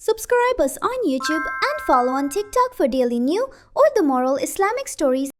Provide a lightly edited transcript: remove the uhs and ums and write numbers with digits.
Subscribe us on YouTube and follow on TikTok for daily new or the moral Islamic stories.